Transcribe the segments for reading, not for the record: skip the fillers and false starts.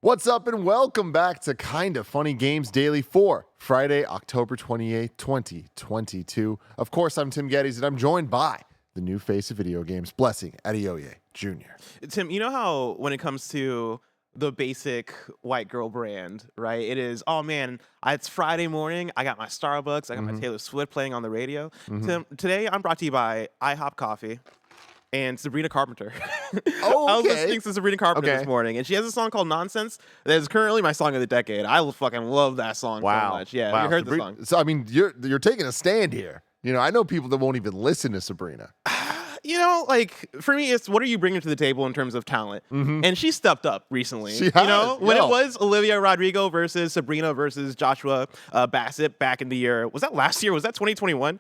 What's up and welcome back to Kinda Funny Games Daily for Friday, October 28th, 2022. Of course, I'm Tim Geddes and I'm joined by the new face of video games, Blessing Adeoye Jr. Tim, you know how when it comes to the basic white girl brand, right? It is, oh man, it's Friday morning. I got my Starbucks. I got my Taylor Swift playing on the radio. Tim, today I'm brought to you by IHOP Coffee and Sabrina Carpenter. Oh, okay. I was listening to Sabrina Carpenter this morning, and she has a song called Nonsense that is currently my song of the decade. I fucking love that song so much. Yeah, wow. you heard the song. So, I mean, you're taking a stand here. You know, I know people that won't even listen to Sabrina. You know, like, for me, it's what are you bringing to the table in terms of talent? And she stepped up recently. She has, you know, when it was Olivia Rodrigo versus Sabrina versus Joshua Bassett back in the year. Was that last year? Was that 2021?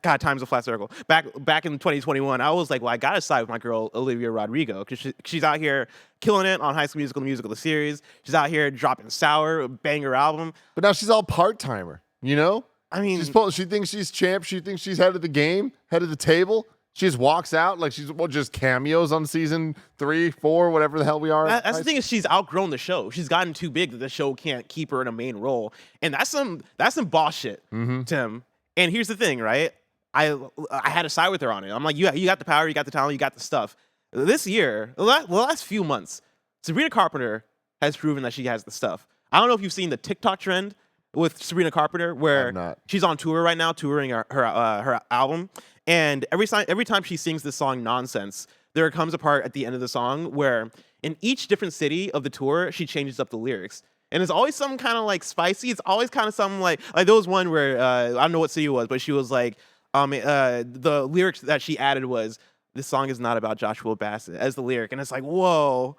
God, time's a flat circle. Back in 2021, I was like, well, I got to side with my girl, Olivia Rodrigo, because she's out here killing it on High School Musical, the series. She's out here dropping Sour, a banger album. But now she's all part-timer, you know? I mean, she thinks she's champ. She thinks she's head of the game, head of the table. She just walks out like she's just cameos on season 3, 4, whatever the hell we are. That's the thing is she's outgrown the show. She's gotten too big that the show can't keep her in a main role, and that's some boss shit, Tim. And here's the thing, right? I had to side with her on it. I'm like, you got the power, you got the talent, you got the stuff. This year, the last few months, Sabrina Carpenter has proven that she has the stuff. I don't know if you've seen the TikTok trend with Sabrina Carpenter, where she's on tour right now, touring her album. And every time she sings this song, Nonsense, there comes a part at the end of the song where in each different city of the tour, she changes up the lyrics. And it's always something kind of like spicy. It's always kind of something like there was one where, I don't know what city it was, but she was like, the lyrics that she added was, "This song is not about Joshua Bassett," as the lyric. And it's like, whoa,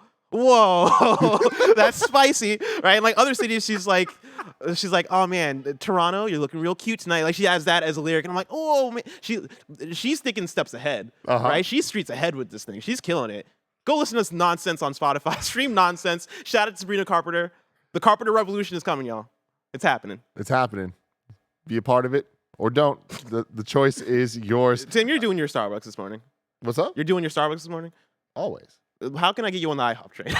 that's spicy, right? And like other cities, she's like, oh man, Toronto, you're looking real cute tonight. Like she has that as a lyric, and I'm like, oh man, she's thinking steps ahead, right? She's streets ahead with this thing. She's killing it. Go listen to this Nonsense on Spotify. Stream Nonsense. Shout out to Sabrina Carpenter. The Carpenter Revolution is coming, y'all. It's happening. It's happening. Be a part of it or don't. The choice is yours. Tim, you're doing your Starbucks this morning. What's up? You're doing your Starbucks this morning? Always. How can I get you on the IHOP train?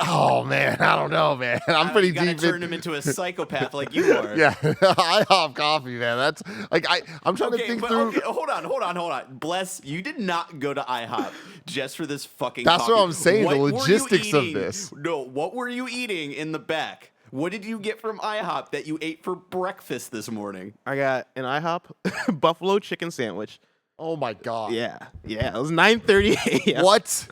Oh man, I don't know, man. I'm pretty deep. You gotta turn him into a psychopath like you are. Yeah, IHOP coffee, man. That's like I'm trying to think through. Okay, hold on. Bless, you did not go to IHOP just for this fucking. That's coffee. what I'm saying. What the logistics of eating? this. No, what were you eating in the back? What did you get from IHOP that you ate for breakfast this morning? I got an IHOP buffalo chicken sandwich. Oh my god. Yeah. It was 9:30 a.m. What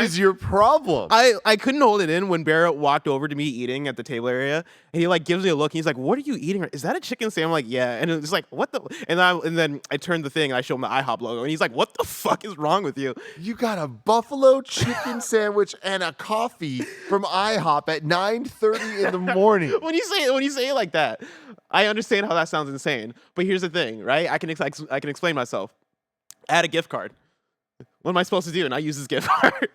is your problem? I couldn't hold it in when Barrett walked over to me eating at the table area, and he like gives me a look. And he's like, "What are you eating? Is that a chicken sandwich?" I'm like, "Yeah." And it's like, "What the?" And then I turned the thing and I show him the IHOP logo, and he's like, "What the fuck is wrong with you?" You got a buffalo chicken sandwich and a coffee from IHOP at 9:30 in the morning. When you say it like that, I understand how that sounds insane. But here's the thing, right? I can explain myself. I had a gift card. What am I supposed to do? And I use this gift card.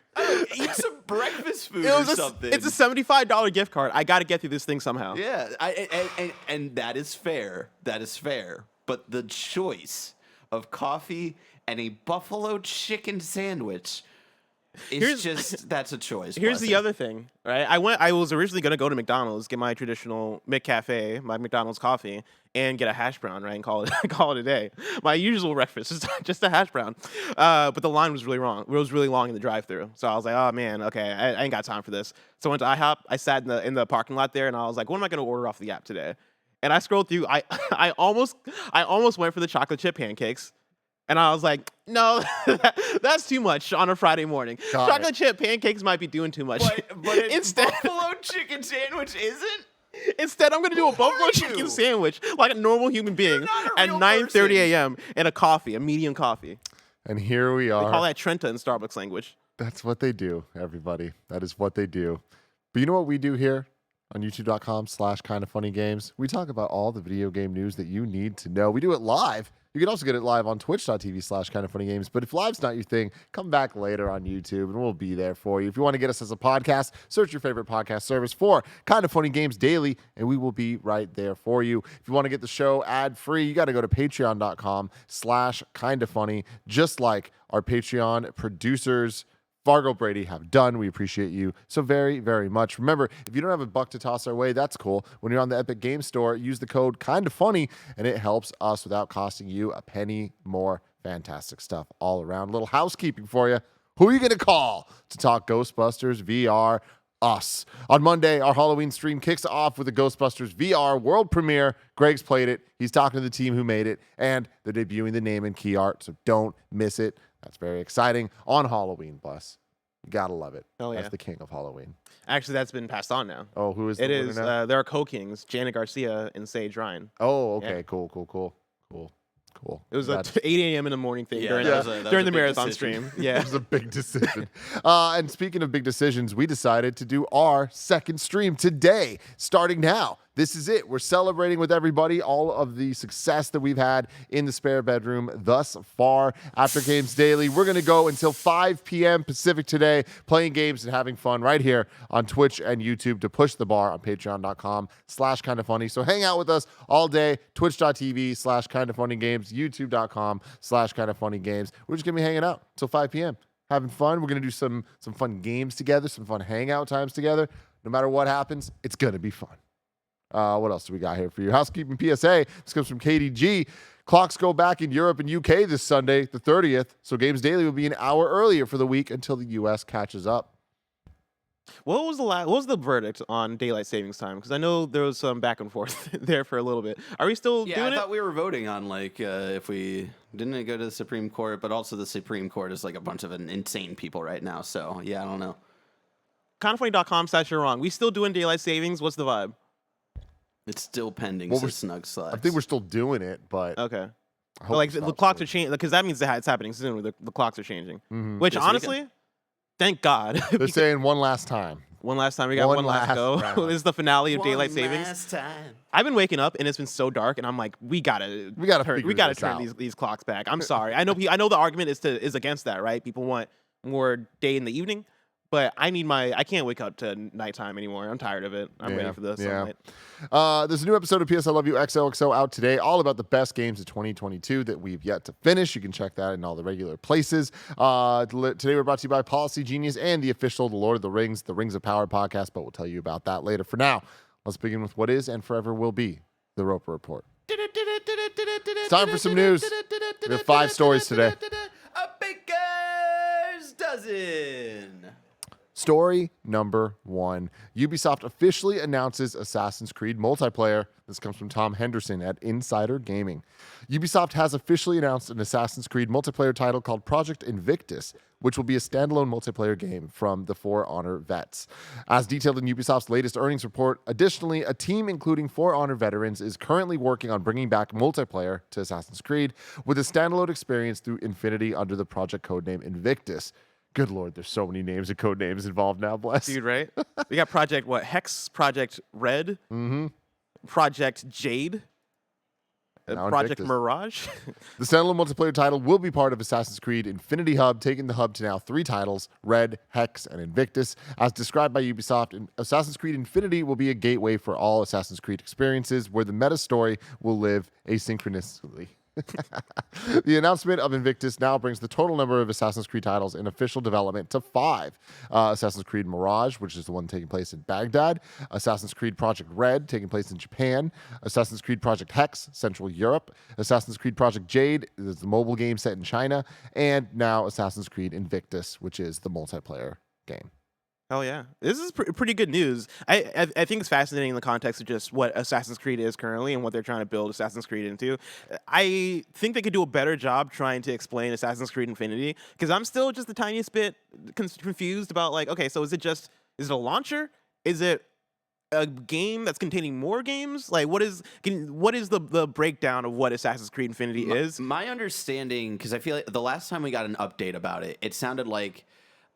Eat some breakfast food or something. It's a $75 gift card. I got to get through this thing somehow. Yeah, and that is fair. That is fair. But the choice of coffee and a buffalo chicken sandwich is that's a choice. Here's the other thing, right? I was originally going to go to McDonald's, get my traditional McCafe, my McDonald's coffee, and get a hash brown, right, and call it a day. My usual breakfast is just a hash brown. But the line was really wrong. It was really long in the drive-thru. So I was like, oh man, okay, I ain't got time for this. So I went to IHOP. I sat in the parking lot there, and I was like, what am I going to order off the app today? And I scrolled through. I almost went for the chocolate chip pancakes. And I was like, no, that's too much on a Friday morning. Chocolate chip pancakes might be doing too much. But instead, buffalo chicken sandwich isn't? Instead, I'm going to do a buffalo chicken sandwich like a normal human being at 9:30 a.m. and a medium coffee. And here we are. They call that Trenta in Starbucks language. That's what they do, everybody. That is what they do. But you know what we do here on youtube.com/kindafunnygames? We talk about all the video game news that you need to know. We do it live. You can also get it live on twitch.tv/kindafunnygames. But if live's not your thing, come back later on YouTube and we'll be there for you. If you want to get us as a podcast, search your favorite podcast service for Kinda Funny Games Daily, and we will be right there for you. If you want to get the show ad-free, you got to go to patreon.com/kindafunny, just like our Patreon producers, Fargo, Brady have done. We appreciate you so very, very much. Remember, if you don't have a buck to toss our way, that's cool. When you're on the Epic Games Store, use the code KINDAFUNNY, and it helps us without costing you a penny more. Fantastic stuff all around. Little housekeeping for you. Who are you going to call to talk Ghostbusters VR? Us. On Monday, our Halloween stream kicks off with the Ghostbusters VR world premiere. Greg's played it. He's talking to the team who made it, and they're debuting the name and key art, so don't miss it. That's very exciting on Halloween, Bless. You gotta love it. Oh, yeah. That's the king of Halloween. Actually, that's been passed on now. Oh, who is the It winner is. now? There are co-kings, Janet Garcia and Sage Ryan. Oh, okay. Yeah. Cool. It was a That's- 8 a.m. in the morning thing during, that was a during the big marathon decision. stream. Yeah. It was a big decision. And speaking of big decisions, we decided to do our second stream today, starting now. This is it. We're celebrating with everybody all of the success that we've had in the spare bedroom thus far. After Games Daily, we're going to go until 5 p.m. Pacific today, playing games and having fun right here on Twitch and YouTube to push the bar on patreon.com/kindafunny. So hang out with us all day, twitch.tv/kindafunnygames, youtube.com/kindafunnygames. We're just going to be hanging out until 5 p.m. having fun. We're going to do some fun games together, some fun hangout times together. No matter what happens, it's going to be fun. What else do we got here for you? Housekeeping PSA. This comes from KDG. Clocks go back in Europe and UK this Sunday, the 30th. So Games Daily will be an hour earlier for the week until the US catches up. What was the verdict on daylight savings time? Because I know there was some back and forth there for a little bit. Are we still Yeah, doing I it? thought we were voting on if we didn't go to the Supreme Court, but also the Supreme Court is like a bunch of insane people right now. So yeah, I don't know. Kindoffunny.com/you're wrong. We still doing daylight savings? What's the vibe? It's still pending. Well, So we're- snug slugs. I think we're still doing it, but Okay. I But hope like it the stops clocks soon. are changing because that means that it's happening soon. Where the clocks are changing. Which This honestly, thank God. They're saying one last time. One last time we got one last go. round. This is the finale of daylight One savings. last time. I've been waking up and it's been so dark, and I'm like, we gotta figure turn this out. these clocks back. I'm sorry. I know the argument is against that, right? People want more day in the evening, but I can't wake up to nighttime anymore. I'm tired of it. I'm ready for the sunlight. There's a new episode of PS I Love You XOXO out today, all about the best games of 2022 that we've yet to finish. You can check that in all the regular places. Today we're brought to you by Policy Genius and the official The Lord of the Rings of Power podcast, but we'll tell you about that later. For now, let's begin with what is and forever will be the Roper Report. It's time for some news. We have 5 stories today. A baker's dozen. Story number 1. Ubisoft officially announces Assassin's Creed Multiplayer. This comes from Tom Henderson at Insider Gaming. Ubisoft has officially announced an Assassin's Creed multiplayer title called Project Invictus, which will be a standalone multiplayer game from the For Honor vets. As detailed in Ubisoft's latest earnings report, additionally, a team including For Honor veterans is currently working on bringing back multiplayer to Assassin's Creed with a standalone experience through Infinity under the project codename Invictus. Good Lord, there's so many names and code names involved now, bless. Dude, right? We got Project Hex, Project Red, Project Jade, Now Project Invictus. Mirage. The standalone multiplayer title will be part of Assassin's Creed Infinity Hub, taking the hub to now 3 titles, Red, Hex, and Invictus. As described by Ubisoft, Assassin's Creed Infinity will be a gateway for all Assassin's Creed experiences where the meta story will live asynchronously. The announcement of Invictus now brings the total number of Assassin's Creed titles in official development to 5. Assassin's Creed Mirage, which is the one taking place in Baghdad. Assassin's Creed Project Red, taking place in Japan. Assassin's Creed Project Hex, Central Europe. Assassin's Creed Project Jade is the mobile game set in China. And now Assassin's Creed Invictus, which is the multiplayer game. Oh yeah, this is pretty good news. I think it's fascinating in the context of just what Assassin's Creed is currently and what they're trying to build Assassin's Creed into. I think they could do a better job trying to explain Assassin's Creed Infinity, because I'm still just the tiniest bit confused about, like, okay, so is it a launcher? Is it a game that's containing more games? Like, what is the breakdown of what Assassin's Creed Infinity is? My understanding, because I feel like the last time we got an update about it, it sounded like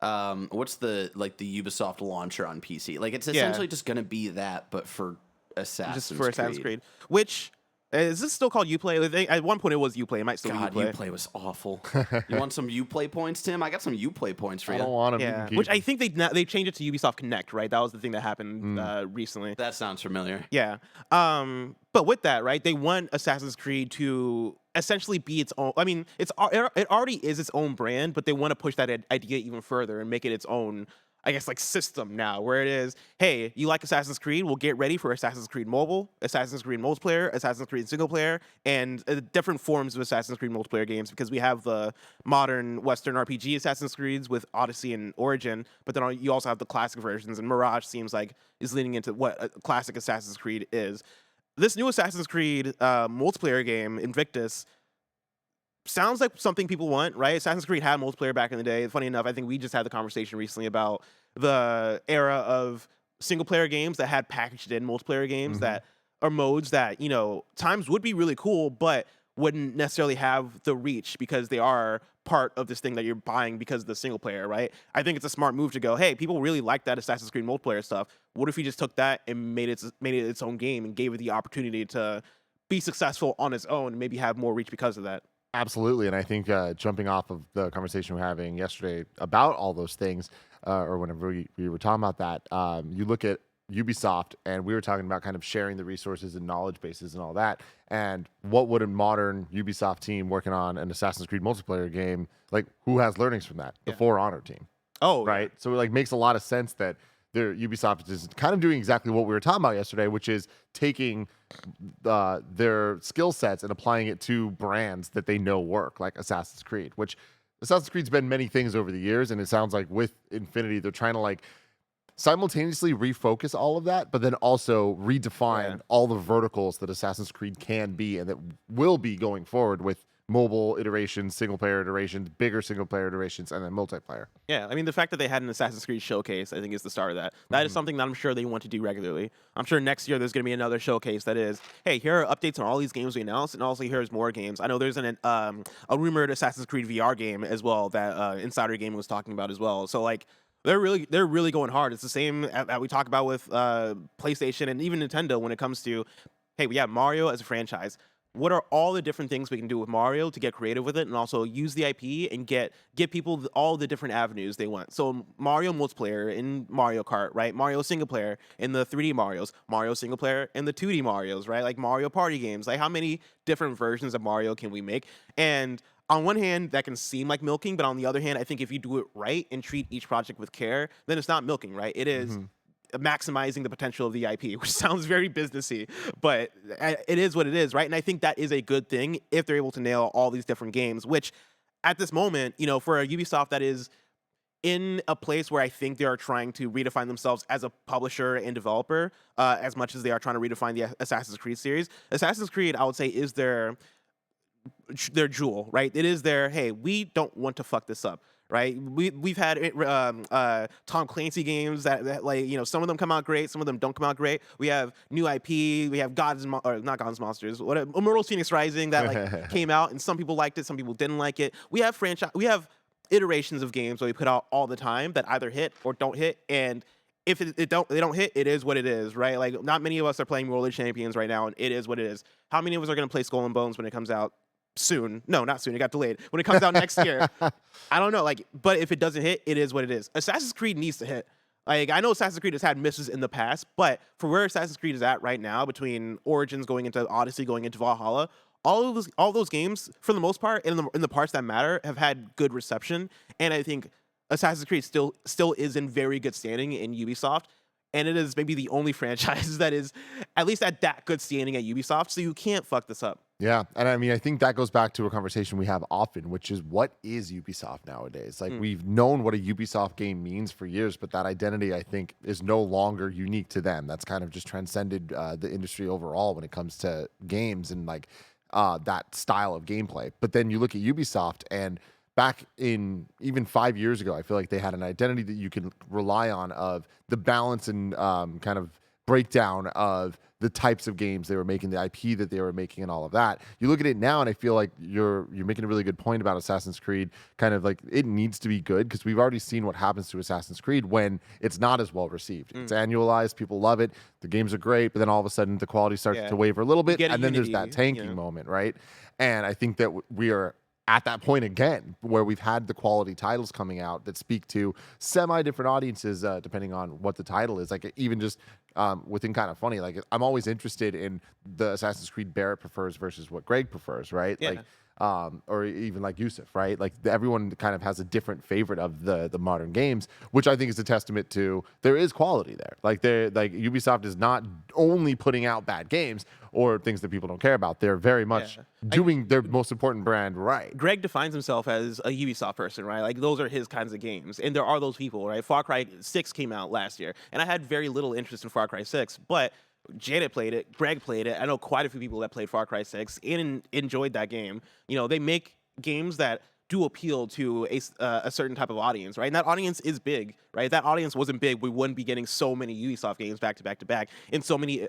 what's the Ubisoft launcher on PC? Like, it's essentially just gonna be that, but for Assassin's Creed. Which is this still called Uplay? At one point it was Uplay. It might still God, be Uplay. Uplay was awful. You want some Uplay points, Tim? I got some Uplay points for I you. don't want them. Yeah, which I think they changed it to Ubisoft Connect, right? That was the thing that happened recently. That sounds familiar. Yeah. But with that, right, they want Assassin's Creed to essentially be its own. I mean, it already is its own brand, but they want to push that idea even further and make it its own, I guess, like system now, where it is, hey, you like Assassin's Creed? Well, get ready for Assassin's Creed Mobile, Assassin's Creed Multiplayer, Assassin's Creed Single Player, and different forms of Assassin's Creed Multiplayer games, because we have the modern Western RPG Assassin's Creeds with Odyssey and Origin, but then you also have the classic versions, and Mirage seems like is leaning into what a classic Assassin's Creed is. This new Assassin's Creed multiplayer game, Invictus, sounds like something people want, right? Assassin's Creed had multiplayer back in the day. Funny enough, I think we just had the conversation recently about the era of single-player games that had packaged in multiplayer games that are modes that, times would be really cool, but wouldn't necessarily have the reach because they are part of this thing that you're buying because of the single player, right? I think it's a smart move to go, hey, people really like that Assassin's Creed multiplayer stuff. What if we just took that and made it its own game and gave it the opportunity to be successful on its own and maybe have more reach because of that? Absolutely. And I think jumping off of the conversation we were having yesterday about all those things, or whenever we were talking about that, you look at Ubisoft, and we were talking about kind of sharing the resources and knowledge bases and all that. And what would a modern Ubisoft team working on an Assassin's Creed multiplayer game, like, who has learnings from that? The For Honor team. Oh, right. So it like makes a lot of sense that Ubisoft is kind of doing exactly what we were talking about yesterday, which is taking their skill sets and applying it to brands that they know work, like Assassin's Creed, which Assassin's Creed's been many things over the years. And it sounds like with Infinity, they're trying to like simultaneously refocus all of that, but then also redefine all the verticals that Assassin's Creed can be and that will be going forward with mobile iterations, single-player iterations, bigger single-player iterations, and then multiplayer. Yeah, I mean, the fact that they had an Assassin's Creed showcase, I think, is the start of that. That is something that I'm sure they want to do regularly. I'm sure next year there's going to be another showcase that is, hey, here are updates on all these games we announced, and also here's more games. I know there's a rumored Assassin's Creed VR game as well that Insider Gaming was talking about as well. So, like, they're really going hard. It's the same that we talk about with PlayStation and even Nintendo when it comes to, hey, we have Mario as a franchise. What are all the different things we can do with Mario to get creative with it and also use the IP and get people all the different avenues they want? So Mario multiplayer in Mario Kart, right? Mario single player in the 3D Marios, Mario single player in the 2D Marios, right? Like Mario Party games. Like how many different versions of Mario can we make? And on one hand, that can seem like milking, but on the other hand, I think if you do it right and treat each project with care, then it's not milking, right? It is maximizing the potential of the IP, which sounds very businessy, but it is what it is, right? And I think that is a good thing if they're able to nail all these different games, which at this moment, for a Ubisoft that is in a place where I think they are trying to redefine themselves as a publisher and developer, as much as they are trying to redefine the Assassin's Creed series. Assassin's Creed, I would say, is their jewel, right? It is their, hey, we don't want to fuck this up, right? We've had Tom Clancy games that like, some of them come out great, some of them don't come out great. We have new IP, we have not Gods Monsters, Immortals Phoenix Rising that like came out and some people liked it, some people didn't like it. We have iterations of games that we put out all the time that either hit or don't hit, and if they don't hit, it is what it is, right? Like not many of us are playing World of Champions right now, and it is what it is. How many of us are going to play Skull and Bones when it comes out? Soon. No, not soon. It got delayed. When it comes out next year. I don't know. But if it doesn't hit, it is what it is. Assassin's Creed needs to hit. Like, I know Assassin's Creed has had misses in the past, but for where Assassin's Creed is at right now, between Origins going into Odyssey, going into Valhalla, all those games, for the most part, in the parts that matter, have had good reception. And I think Assassin's Creed still is in very good standing in Ubisoft. And it is maybe the only franchise that is at least at that good standing at Ubisoft. So you can't fuck this up. Yeah. And I mean, I think that goes back to a conversation we have often, which is what is Ubisoft nowadays? Like we've known what a Ubisoft game means for years, but that identity, I think, is no longer unique to them. That's kind of just transcended the industry overall when it comes to games and like that style of gameplay. But then you look at Ubisoft, and back in even 5 years ago, I feel like they had an identity that you can rely on of the balance and kind of breakdown of the types of games they were making, the IP that they were making, and all of that. You look at it now, and I feel like you're making a really good point about Assassin's Creed. Kind of like it needs to be good because we've already seen what happens to Assassin's Creed when it's not as well received. It's annualized, people love it, the games are great, but then all of a sudden the quality starts to waver a little bit, and then there's that tanking moment, right? And I think that we are at that point again, where we've had the quality titles coming out that speak to semi-different audiences, depending on what the title is. Like even just within Kind of Funny, like I'm always interested in the Assassin's Creed Barrett prefers versus what Greg prefers, right? Yeah. Like, or even like Yusuf, right? Like everyone kind of has a different favorite of the modern games, which I think is a testament to there is quality there. Like Ubisoft is not only putting out bad games or things that people don't care about. They're very much doing their most important brand right. Greg defines himself as a Ubisoft person, right? Like those are his kinds of games, and there are those people, right? Far Cry 6 came out last year, and I had very little interest in Far Cry 6, but Janet played it, Greg played it. I know quite a few people that played Far Cry 6 and enjoyed that game. You know, they make games that do appeal to a certain type of audience, right? And that audience is big, right? If that audience wasn't big, we wouldn't be getting so many Ubisoft games back to back to back in so many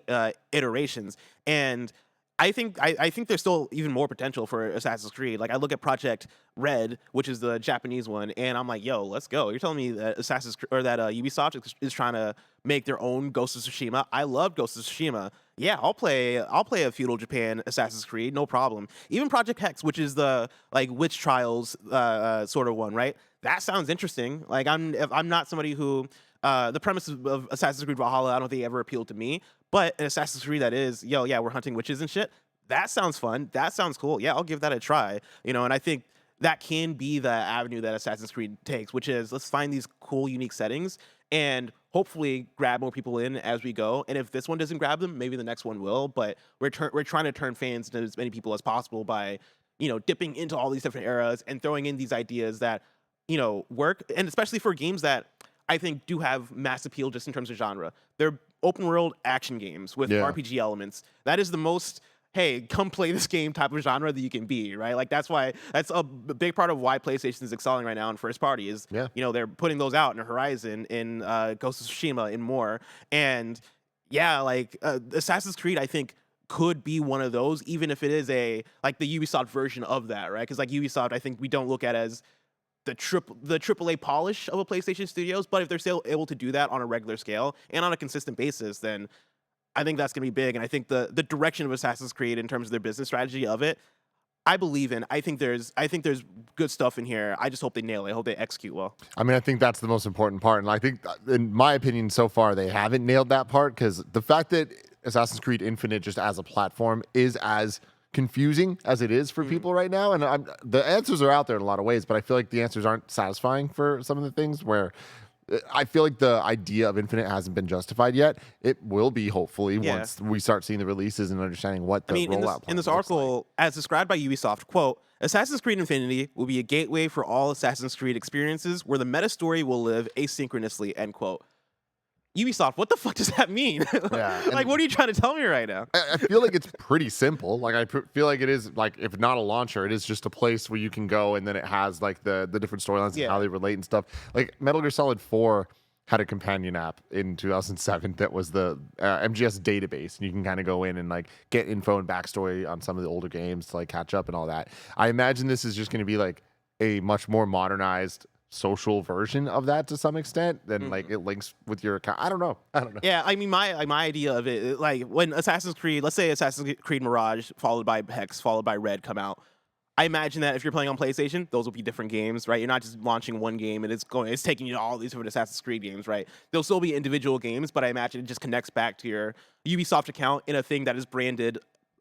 iterations. And I think there's still even more potential for Assassin's Creed. Like I look at Project Red, which is the Japanese one, and I'm like, yo, let's go. You're telling me that Ubisoft is trying to make their own Ghost of Tsushima? I love Ghost of Tsushima. Yeah, I'll play a feudal Japan Assassin's Creed, no problem. Even Project Hex, which is the like witch trials sort of one, right? That sounds interesting. Like I'm not somebody who the premise of Assassin's Creed Valhalla, I don't think ever appealed to me. But an Assassin's Creed that is, we're hunting witches and shit. That sounds fun. That sounds cool. Yeah, I'll give that a try. You know, and I think that can be the avenue that Assassin's Creed takes, which is let's find these cool, unique settings and hopefully grab more people in as we go. And if this one doesn't grab them, maybe the next one will. But we're trying to turn fans into as many people as possible by, dipping into all these different eras and throwing in these ideas that, work. And especially for games that I think do have mass appeal just in terms of genre. They're open world action games with RPG elements. That is the most, hey, come play this game type of genre that you can be, right? Like that's a big part of why PlayStation is excelling right now in first party is, they're putting those out in Horizon, in Ghost of Tsushima, and more. And Assassin's Creed, I think, could be one of those, even if it is the Ubisoft version of that, right? Because like Ubisoft, I think we don't look at as the AAA polish of a PlayStation Studios, but if they're still able to do that on a regular scale and on a consistent basis, then I think that's going to be big. And I think the direction of Assassin's Creed in terms of their business strategy of it, I believe in. I think there's good stuff in here. I just hope they nail it. I hope they execute well. I mean, I think that's the most important part. And I think, in my opinion, so far, they haven't nailed that part because the fact that Assassin's Creed Infinite just as a platform is as confusing as it is for people right now. And the answers are out there in a lot of ways, but I feel like the answers aren't satisfying for some of the things where I feel like the idea of Infinite hasn't been justified yet. It will be, hopefully, once we start seeing the releases and understanding what the rollout plan in this article, as described by Ubisoft, quote, Assassin's Creed Infinity will be a gateway for all Assassin's Creed experiences where the meta story will live asynchronously, end quote. Ubisoft, what the fuck does that mean? Like, what are you trying to tell me right now? I feel like it's pretty simple. Like, I feel like it is, like, if not a launcher, it is just a place where you can go and then it has, like, the different storylines and how they relate and stuff. Like, Metal Gear Solid 4 had a companion app in 2007 that was the MGS database. And you can kind of go in and, like, get info and backstory on some of the older games to, like, catch up and all that. I imagine this is just going to be, like, a much more modernized social version of that to some extent, then like it links with your account. I don't know. Yeah, I mean, my idea of it, like when Assassin's Creed, let's say Assassin's Creed Mirage followed by Hex followed by Red come out, I imagine that if you're playing on PlayStation, those will be different games, right? You're not just launching one game and it's taking you to all these different Assassin's Creed games, right? They'll still be individual games, but I imagine it just connects back to your Ubisoft account in a thing that is branded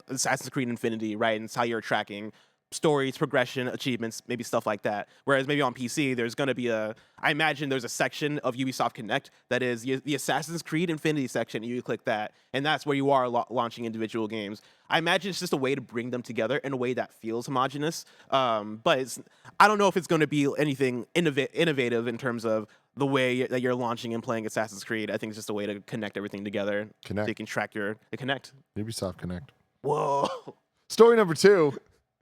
Assassin's Creed Infinity, right? And it's how you're tracking stories, progression, achievements, maybe stuff like that. Whereas maybe on PC, there's going to be I imagine there's a section of Ubisoft Connect that is the Assassin's Creed Infinity section, and you click that, and that's where you are launching individual games. I imagine it's just a way to bring them together in a way that feels homogenous. But I don't know if it's going to be anything innovative in terms of the way that you're launching and playing Assassin's Creed. I think it's just a way to connect everything together. So you can track Connect. Ubisoft Connect. Whoa. Story number 2.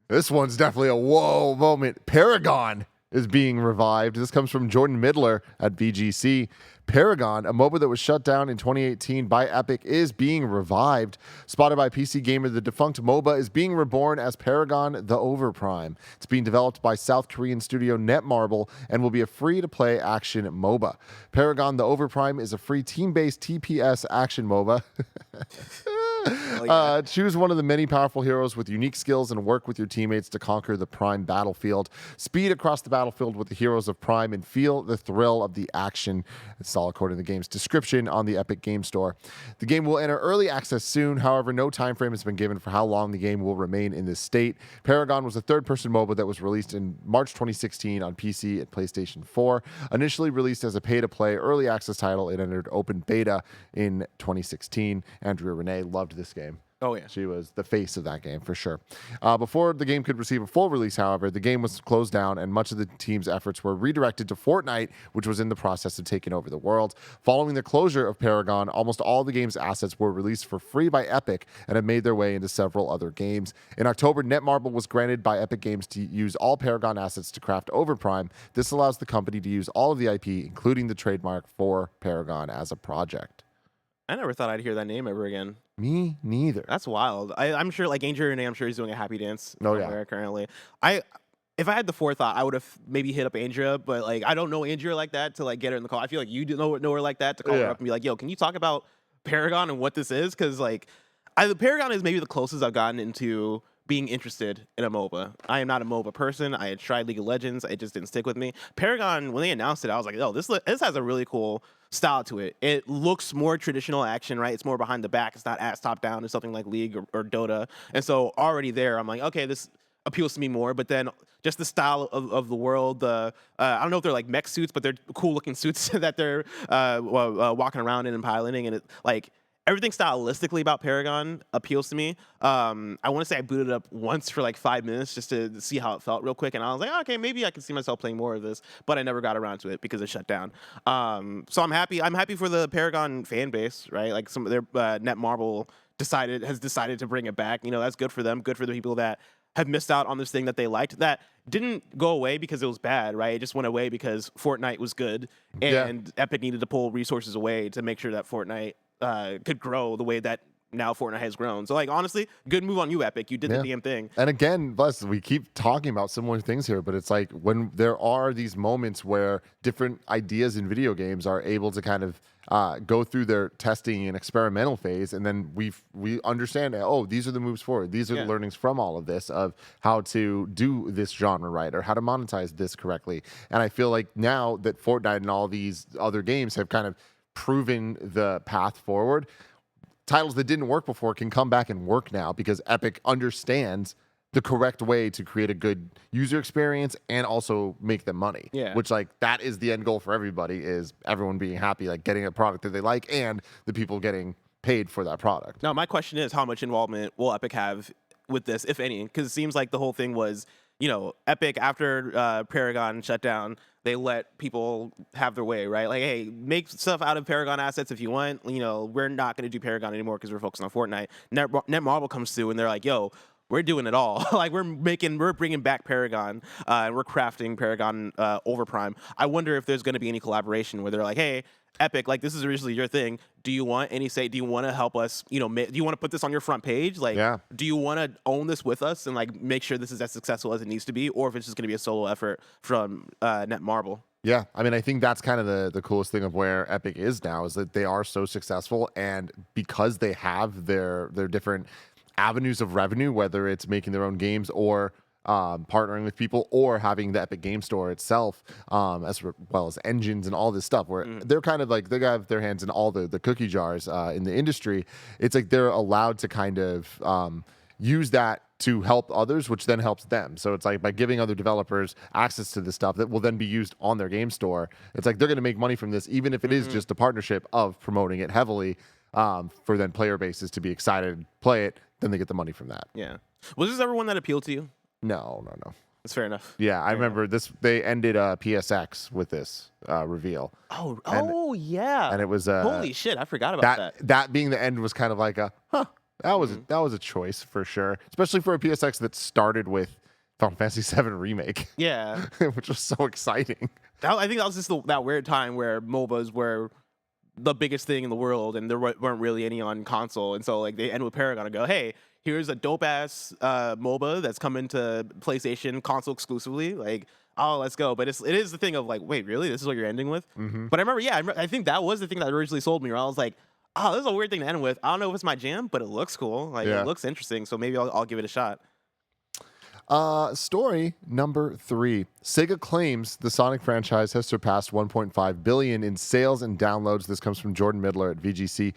This one's definitely a whoa moment. Paragon is being revived. This comes from Jordan Midler at VGC. Paragon, a MOBA that was shut down in 2018 by Epic, is being revived. Spotted by PC Gamer, the defunct MOBA is being reborn as Paragon the Overprime. It's being developed by South Korean studio Netmarble and will be a free-to-play action MOBA. Paragon the Overprime is a free team-based TPS action MOBA. Choose one of the many powerful heroes with unique skills and work with your teammates to conquer the Prime battlefield. Speed across the battlefield with the heroes of Prime and feel the thrill of the action. It's all according to the game's description on the Epic Game Store. The game will enter early access soon. However, no time frame has been given for how long the game will remain in this state. Paragon was a third-person MOBA that was released in March 2016 on PC and PlayStation 4. Initially released as a pay-to-play early access title, it entered open beta in 2016. Andrea Renee loved this game. Oh, yeah. She was the face of that game for sure. Before the game could receive a full release, however, the game was closed down and much of the team's efforts were redirected to Fortnite, which was in the process of taking over the world. Following the closure of Paragon, almost all the game's assets were released for free by Epic and have made their way into several other games. In October, Netmarble was granted by Epic Games to use all Paragon assets to craft Overprime. This allows the company to use all of the IP, including the trademark for Paragon as a project. I never thought I'd hear that name ever again. Me neither. That's wild. I'm sure, like, Andrew Renee, I'm sure he's doing a happy dance somewhere currently. If I had the forethought, I would have maybe hit up Andrea, but, like, I don't know Andrea like that to, like, get her in the call. I feel like you know her like that to call her up and be like, yo, can you talk about Paragon and what this is? Because, like, Paragon is maybe the closest I've gotten into being interested in a MOBA. I am not a MOBA person. I had tried League of Legends. It just didn't stick with me. Paragon, when they announced it, I was like, oh, this has a really cool style to it. It looks more traditional action, right? It's more behind the back. It's not as top down as something like League or Dota. And so already there, I'm like, okay, this appeals to me more. But then just the style of the world, I don't know if they're like mech suits, but they're cool looking suits that they're walking around in and piloting. And it, like, everything stylistically about Paragon appeals to me. I want to say I booted it up once for like 5 minutes just to see how it felt real quick. And I was like, okay, maybe I can see myself playing more of this. But I never got around to it because it shut down. So I'm happy. I'm happy for the Paragon fan base, right? Like some of their Netmarble has decided to bring it back. You know, that's good for them. Good for the people that have missed out on this thing that they liked. That didn't go away because it was bad, right? It just went away because Fortnite was good. And Epic needed to pull resources away to make sure that Fortnite could grow the way that now Fortnite has grown. So, like, honestly, good move on you, Epic. You did the damn thing. And again, Buzz, we keep talking about similar things here, but it's like when there are these moments where different ideas in video games are able to kind of go through their testing and experimental phase, and then we understand, oh, these are the moves forward. These are the learnings from all of this of how to do this genre right or how to monetize this correctly. And I feel like now that Fortnite and all these other games have kind of proven the path forward, titles that didn't work before can come back and work now because Epic understands the correct way to create a good user experience and also make them money. Yeah. Which, like, that is the end goal for everybody, is everyone being happy, like getting a product that they like and the people getting paid for that product. Now, my question is, how much involvement will Epic have with this, if any? Because it seems like the whole thing was, you know, Epic, after Paragon shut down, they let people have their way, right? Like, hey, make stuff out of Paragon assets if you want. You know, we're not going to do Paragon anymore because we're focused on Fortnite. Netmarble comes through and they're like, yo, we're doing it all. Like, we're bringing back Paragon and we're crafting Paragon Overprime. I wonder if there's going to be any collaboration where they're like, hey, Epic, like, this is originally your thing. Do you want any say? Do you want to help us? You know, do you want to put this on your front page? Like, do you want to own this with us and like make sure this is as successful as it needs to be, or if it's just going to be a solo effort from Netmarble? Yeah, I mean, I think that's kind of the coolest thing of where Epic is now, is that they are so successful, and because they have their different avenues of revenue, whether it's making their own games or partnering with people or having the Epic Game Store itself, as well as engines and all this stuff, where they're kind of like, they have their hands in all the cookie jars in the industry. It's like they're allowed to kind of use that to help others, which then helps them. So it's like by giving other developers access to this stuff that will then be used on their game store, it's like they're going to make money from this, even if it is just a partnership of promoting it heavily for then player bases to be excited to play it. Then they get the money from that. Yeah. Was this ever one that appealed to you? No. That's fair enough. Yeah, I remember this. They ended PSX with this reveal. Oh, yeah. And it was holy shit! I forgot about that. That being the end was kind of like that was a choice for sure, especially for a PSX that started with Final Fantasy VII Remake. Yeah, which was so exciting. I think that was just that weird time where MOBAs were the biggest thing in the world, and there weren't really any on console, and so like they end with Paragon and go, hey, here's a dope ass MOBA that's coming to PlayStation console exclusively. Like, oh, let's go. But it is the thing of like, wait, really? This is what you're ending with? But I remember, I think that was the thing that originally sold me. Where I was like, Oh, this is a weird thing to end with. I don't know if it's my jam, but it looks cool. Like Yeah. it looks interesting, so maybe I'll give it a shot. Story number 3. Sega claims the Sonic franchise has surpassed 1.5 billion in sales and downloads. This comes from Jordan Midler at VGC.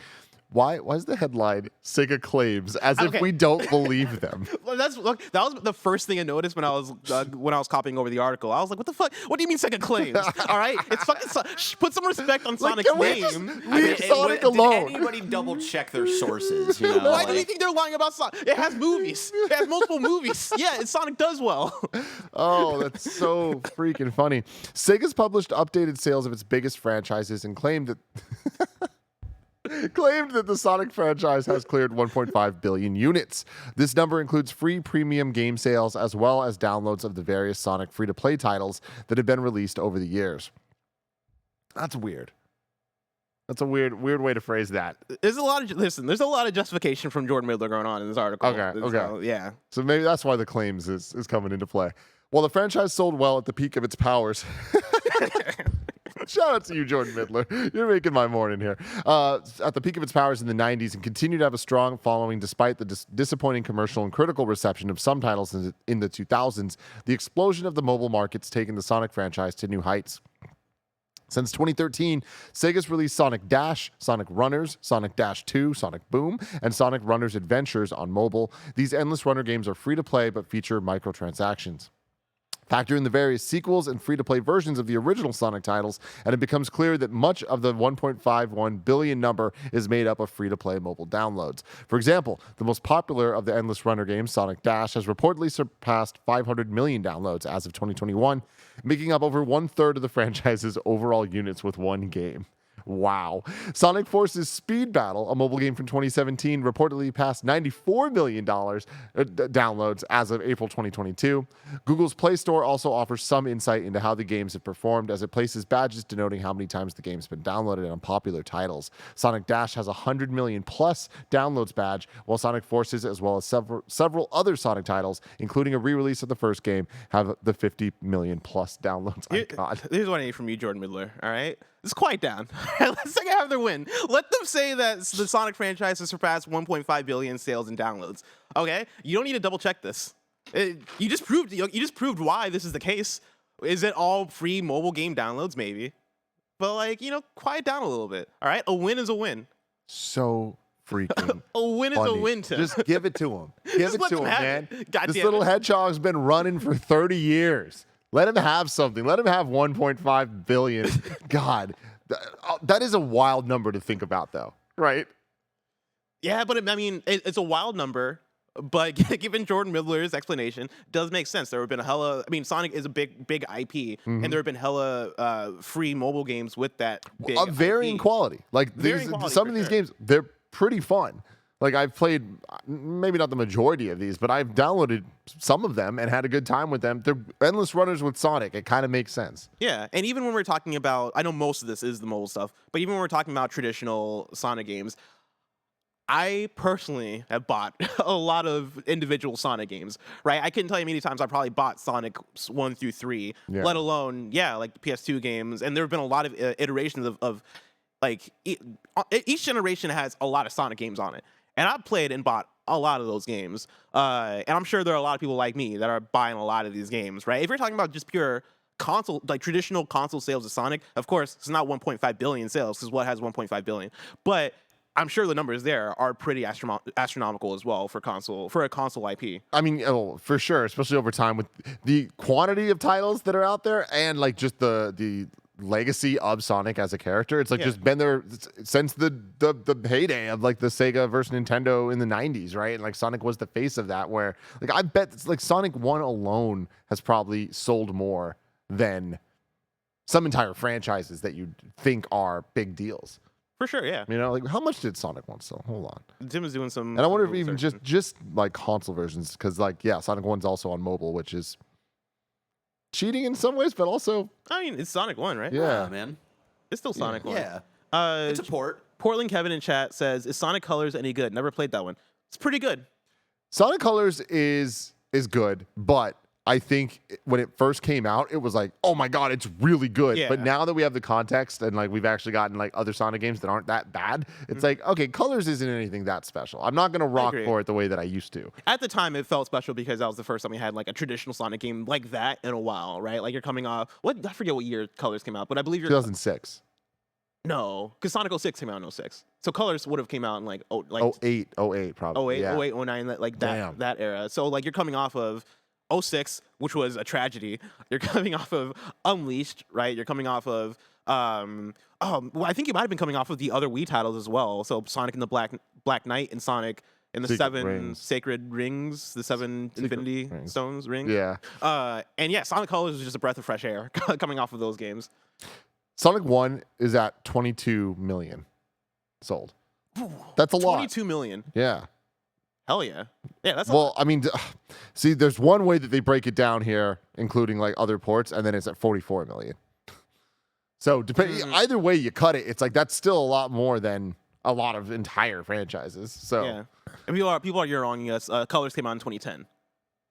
Why is the headline Sega claims as if Okay. we don't believe them? Well, that was the first thing I noticed when I was copying over the article. I was like, "What the fuck? What do you mean Sega claims? All right, it's fucking put some respect on Sonic's can we just name." leave Sonic alone? Did anybody double check their sources? You know, Why do you think they're lying about Sonic? It has movies. It has multiple movies. Yeah, Sonic does well. Oh, that's so freaking funny. Sega's published updated sales of its biggest franchises and claimed that the Sonic franchise has cleared 1.5 billion units. This number includes free premium game sales as well as downloads of the various Sonic free-to-play titles that have been released over the years. That's weird. That's a weird way to phrase that. There's a lot of justification from Jordan Midler going on in this article. Okay. Yeah. So maybe that's why the claims is coming into play. Well, the franchise sold well at the peak of its powers. Shout out to you, Jordan Midler. You're making my morning here. At the peak of its powers in the 90s and continued to have a strong following despite the disappointing commercial and critical reception of some titles in the 2000s, the explosion of the mobile market's taken the Sonic franchise to new heights. Since 2013, Sega's released Sonic Dash, Sonic Runners, Sonic Dash 2, Sonic Boom, and Sonic Runners Adventures on mobile. These endless runner games are free to play but feature microtransactions. Factor in the various sequels and free-to-play versions of the original Sonic titles, and it becomes clear that much of the 1.51 billion number is made up of free-to-play mobile downloads. For example, the most popular of the Endless Runner games, Sonic Dash, has reportedly surpassed 500 million downloads as of 2021, making up over one-third of the franchise's overall units with one game. Wow. Sonic Forces Speed Battle, a mobile game from 2017, reportedly passed $94 million downloads as of April 2022. Google's Play Store also offers some insight into how the games have performed as it places badges denoting how many times the game's been downloaded on popular titles. Sonic Dash has a 100 million plus downloads badge, while Sonic Forces, as well as several other Sonic titles, including a re-release of the first game, have the 50 million plus downloads. Here's what I need from you, Jordan Midler. All right? Let's quiet down. Let's Sega have their win. Let them say that the Sonic franchise has surpassed 1.5 billion sales and downloads. Okay, you don't need to double check this. You just proved why this is the case. Is it all free mobile game downloads? Maybe, but quiet down a little bit. All right, a win is a win. So freaking a win funny. is a win. Tim. Just give it to him. Give it to him, man. God This damn little it. hedgehog's been running for 30 years. Let him have something. Let him have 1.5 billion. God, that is a wild number to think about, though, right? Yeah, but it's a wild number. But given Jordan Midler's explanation, does make sense. There have been Sonic is a big IP, and there have been hella free mobile games with that big Of varying IP. quality. Like Varying quality, some for of these sure. games, they're pretty fun. Like I've played, maybe not the majority of these, but I've downloaded some of them and had a good time with them. They're endless runners with Sonic. It kind of makes sense. Yeah, and even when we're talking about, I know most of this is the mobile stuff, but even when we're talking about traditional Sonic games, I personally have bought a lot of individual Sonic games, right? I couldn't tell you how many times I probably bought Sonic 1 through 3, Yeah. let alone, like the PS2 games. And there have been a lot of iterations of each generation has a lot of Sonic games on it. And I've played and bought a lot of those games. And I'm sure there are a lot of people like me that are buying a lot of these games, right? If you're talking about just pure console, like traditional console sales of Sonic, of course, it's not 1.5 billion sales, because what has 1.5 billion? But I'm sure the numbers there are pretty astronomical as well for a console IP. I mean, for sure, especially over time with the quantity of titles that are out there and like just the legacy of Sonic as a character. It's like just been there since the heyday of like the Sega versus Nintendo in the 90s, right? And like Sonic was the face of that, where like I bet it's like Sonic 1 alone has probably sold more than some entire franchises that you think are big deals. For sure, yeah. You know, like how much did Sonic 1 sell? Hold on. Tim is doing some. And I wonder if Google even searching. just like console versions, because like Sonic 1's also on mobile, which is cheating in some ways, but also It's Sonic 1, right? Yeah. man. It's still Sonic 1. Yeah. It's a port. Portland Kevin in chat says, "Is Sonic Colors any good? Never played that one. It's pretty good." Sonic Colors is good, but I think when it first came out, it was like, oh my God, it's really good. Yeah. But now that we have the context and like we've actually gotten like other Sonic games that aren't that bad, it's like, okay, Colors isn't anything that special. I'm not going to rock agree. for it the way that I used to. At the time, it felt special because that was the first time we had like a traditional Sonic game like that in a while, right? Like you're coming off I forget what year Colors came out, but I believe you're 2006. No, because Sonic 06 came out in 06. So Colors would have came out in like 08 probably. 08, yeah. 08, 09, like Damn. that era. So like you're coming off of 06, which was a tragedy. You're coming off of Unleashed, right? You're coming off of well, I think you might have been coming off of the other Wii titles as well. So Sonic and the Black Knight and Sonic and the Secret 7 Rings. Sacred Rings, the 7 Infinity Rings. Stones rings. Yeah. And yeah, Sonic Colors was just a breath of fresh air coming off of those games. Sonic 1 is at 22 million sold. That's a lot. 22 million. Yeah. Hell yeah. Yeah, that's a Well, lot. I mean, see, there's one way that they break it down here, including like other ports, and then it's at 44 million. So either way you cut it, it's like that's still a lot more than a lot of entire franchises. So Yeah. And people are wronging us. Colors came out in 2010.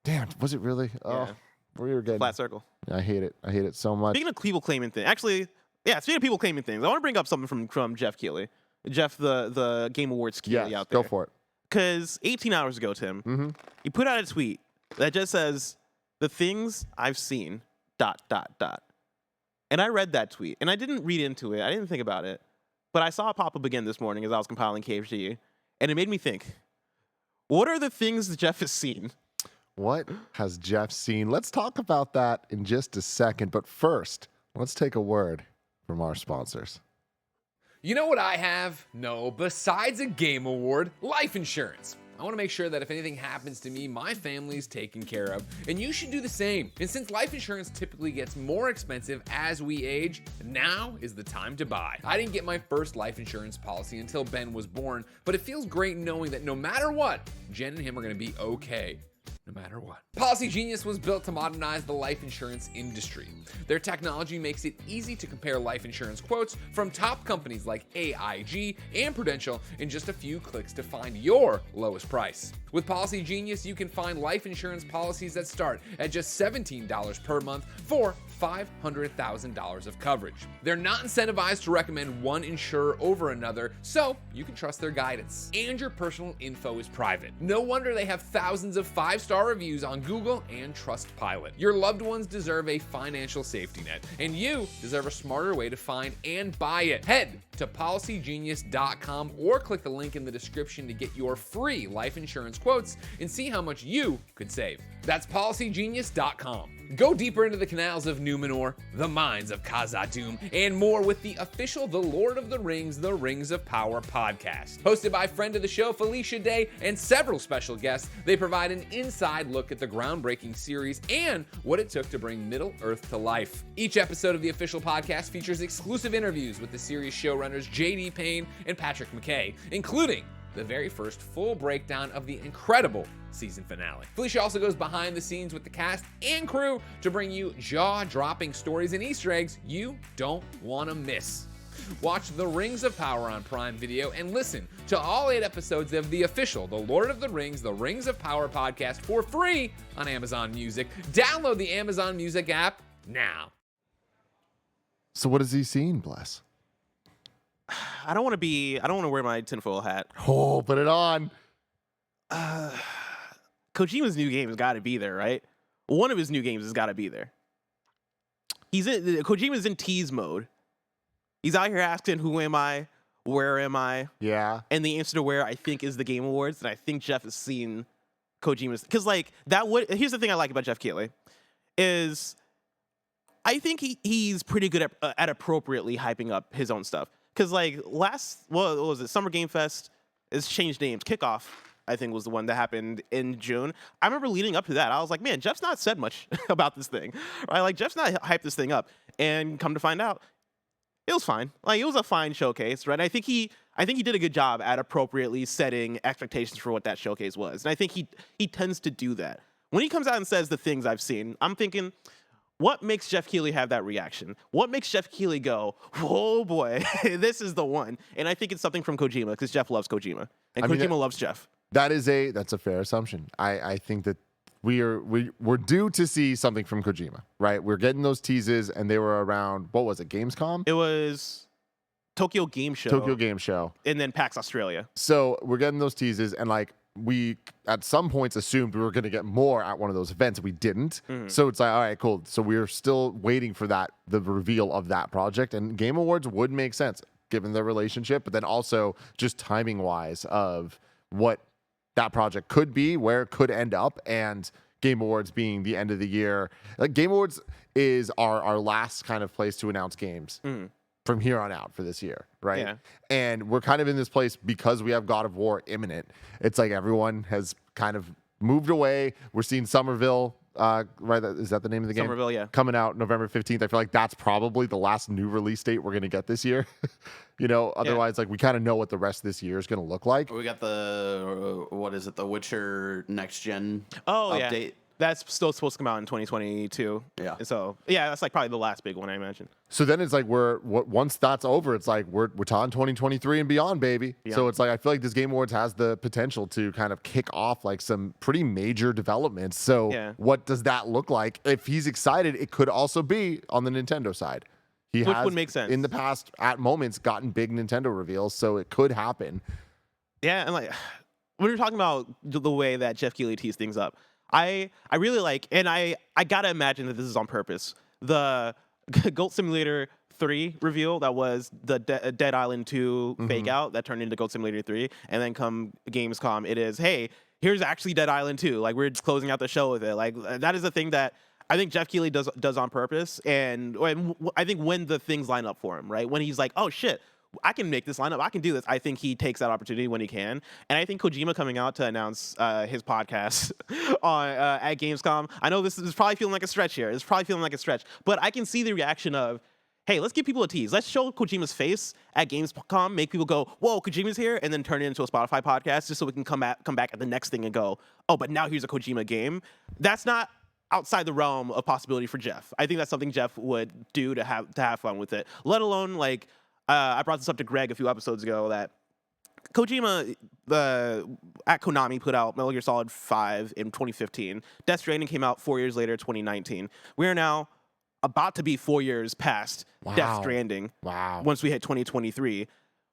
damn, was it really? Oh, Yeah. we were getting. Flat circle. I hate it. I hate it so much. Speaking of people claiming things, actually, yeah, speaking of people claiming things, I want to bring up something from Jeff Keighley. Jeff, the Game Awards Keighley Yes, out there. go for it. Because 18 hours ago, Tim, he put out a tweet that just says, "The things I've seen, ... And I read that tweet, and I didn't read into it. I didn't think about it. But I saw it pop up again this morning as I was compiling KFG, and it made me think, what are the things that Jeff has seen? What has Jeff seen? Let's talk about that in just a second. But first, let's take a word from our sponsors. You know what I have? No, besides a game award, life insurance. I want to make sure that if anything happens to me, my family's taken care of, and you should do the same. And since life insurance typically gets more expensive as we age, now is the time to buy. I didn't get my first life insurance policy until Ben was born, but it feels great knowing that no matter what, Jen and him are going to be okay. No matter what. Policy Genius was built to modernize the life insurance industry. Their technology makes it easy to compare life insurance quotes from top companies like AIG and Prudential in just a few clicks to find your lowest price. With Policy Genius, you can find life insurance policies that start at just $17 per month for $500,000 of coverage. They're not incentivized to recommend one insurer over another, so you can trust their guidance. And your personal info is private. No wonder they have thousands of 5-star reviews on Google and Trustpilot. Your loved ones deserve a financial safety net, and you deserve a smarter way to find and buy it. Head to policygenius.com or click the link in the description to get your free life insurance quotes and see how much you could save. That's policygenius.com. Go deeper into the canals of Numenor, the mines of Khazad-dûm, and more with the official The Lord of the Rings, The Rings of Power podcast. Hosted by friend of the show, Felicia Day, and several special guests, they provide an inside look at the groundbreaking series and what it took to bring Middle-earth to life. Each episode of the official podcast features exclusive interviews with the series showrunners J.D. Payne and Patrick McKay, including the very first full breakdown of the incredible season finale. Felicia also goes behind the scenes with the cast and crew to bring you jaw-dropping stories and Easter eggs you don't want to miss. Watch The Rings of Power on Prime Video and listen to all 8 episodes of the official The Lord of the Rings, The Rings of Power podcast for free on Amazon Music. Download the Amazon Music app now. So what has he seen, Bless? I don't want to wear my tinfoil hat. Oh, put it on. Kojima's new game has got to be there, right? One of his new games has got to be there. Kojima's in tease mode. He's out here asking, who am I? Where am I? Yeah. And the answer to where, I think, is the Game Awards. And I think Jeff has seen Kojima's. Because, like, here's the thing I like about Jeff Keighley is I think he's pretty good at appropriately hyping up his own stuff. Because, like, what was it? Summer Game Fest has changed names. Kickoff, I think, was the one that happened in June. I remember leading up to that, I was like, man, Jeff's not said much about this thing. Right? Like, Jeff's not hyped this thing up. And come to find out, it was fine. Like, it was a fine showcase, right? I think he did a good job at appropriately setting expectations for what that showcase was. And I think he tends to do that. When he comes out and says the things I've seen, I'm thinking, what makes Jeff Keighley have that reaction? What makes Jeff Keighley go, oh boy, this is the one? And I think it's something from Kojima, because Jeff loves Kojima. And Kojima loves Jeff. That's a fair assumption. I think that we're due to see something from Kojima, right? We're getting those teases, and they were around, what was it, Gamescom? It was Tokyo Game Show. Tokyo Game Show. And then PAX Australia. So we're getting those teases, and like we at some points assumed we were going to get more at one of those events. We didn't. So it's like, all right, cool. So we're still waiting for the reveal of that project, and Game Awards would make sense given their relationship, but then also just timing wise of what that project could be, where it could end up, and Game Awards being the end of the year. Like Game Awards is our last kind of place to announce games from here on out for this year, right? Yeah. And we're kind of in this place because we have God of War imminent. It's like everyone has kind of moved away. We're seeing Somerville, right? Is that the name of the game? Somerville, yeah. Coming out November 15th. I feel like that's probably the last new release date we're going to get this year. Otherwise, like we kind of know what the rest of this year is going to look like. We got the what is it? The Witcher next gen Yeah. update. That's still supposed to come out in 2022. Yeah. So yeah, that's like probably the last big one, I imagine. So then it's like once that's over, it's like we're on 2023 and beyond, baby. Yeah. So it's like I feel like this Game Awards has the potential to kind of kick off like some pretty major developments. So what does that look like? If he's excited, it could also be on the Nintendo side. Which would make sense. In the past, at moments, gotten big Nintendo reveals, so it could happen. Yeah, and like when you're talking about the way that Jeff Keighley tees things up, I really like, and I gotta imagine that this is on purpose. The Goat Simulator 3 reveal that was the Dead Island 2 fake out that turned into Goat Simulator 3, and then come Gamescom, it is, hey, here's actually Dead Island 2. Like we're just closing out the show with it. Like that is a thing that I think Jeff Keighley does on purpose, and I think when the things line up for him, right? When he's like, oh shit, I can make this lineup. I can do this. I think he takes that opportunity when he can. And I think Kojima coming out to announce his podcast on at Gamescom, I know this is probably feeling like a stretch here. It's probably feeling like a stretch. But I can see the reaction of, hey, let's give people a tease. Let's show Kojima's face at Gamescom, make people go, whoa, Kojima's here, and then turn it into a Spotify podcast just so we can come back at the next thing and go, oh, but now here's a Kojima game. That's not outside the realm of possibility for Jeff. I think that's something Jeff would do to have fun with it, let alone like, I brought this up to Greg a few episodes ago that Kojima at Konami put out Metal Gear Solid 5 in 2015. Death Stranding came out 4 years later, 2019. We are now about to be 4 years past Death Stranding. Wow. Once we hit 2023,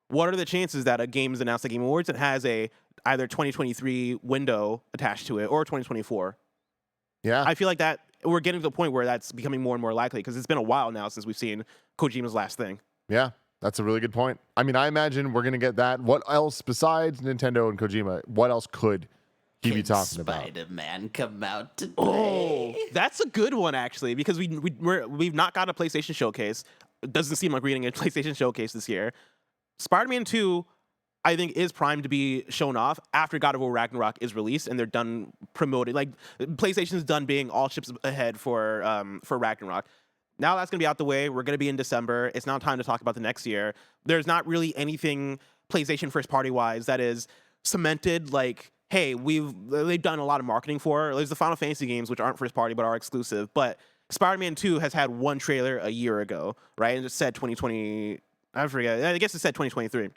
what are the chances that a game is announced at Game Awards and has a either 2023 window attached to it or 2024? Yeah. I feel like that we're getting to the point where that's becoming more and more likely because it's been a while now since we've seen Kojima's last thing. Yeah. That's a really good point. I mean, I imagine we're going to get that. What else besides Nintendo and Kojima? What else could he be talking about? Spider-Man come out to play. Oh, that's a good one actually, because we've not got a PlayStation showcase. It doesn't seem like we're getting a PlayStation showcase this year. Spider-Man 2, I think, is primed to be shown off after God of War Ragnarok is released and they're done promoting. Like PlayStation's done being all ships ahead for Ragnarok. Now that's going to be out the way. We're going to be in December. It's now time to talk about the next year. There's not really anything PlayStation first party wise that is cemented. Like, hey, they've done a lot of marketing for. There's the Final Fantasy games, which aren't first party but are exclusive. But Spider-Man 2 has had one trailer a year ago, right? And it said 2020. I forget. I guess it said 2023.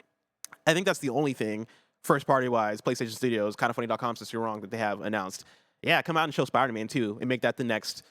I think that's the only thing first party wise, PlayStation Studios, kindoffunny.com, since you're wrong, that they have announced. Yeah, come out and show Spider-Man 2 and make that the next,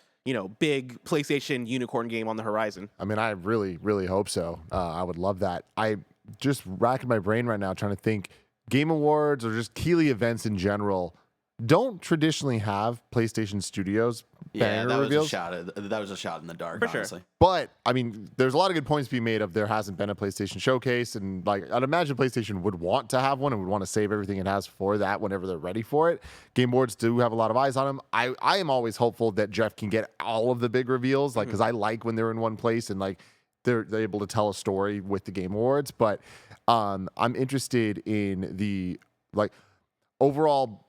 big PlayStation unicorn game on the horizon. I mean, I really, really hope so. I would love that. I just racking my brain right now trying to think Game Awards or just Keighley events in general don't traditionally have PlayStation Studios banger reveals. That was a shot in the dark, For honestly. sure. But I mean, there's a lot of good points to be made of there hasn't been a PlayStation showcase, and like I'd imagine PlayStation would want to have one and would want to save everything it has for that whenever they're ready for it. Game Awards do have a lot of eyes on them. I am always hopeful that Jeff can get all of the big reveals, like because I like when they're in one place and like they're able to tell a story with the Game Awards. But I'm interested in the like overall.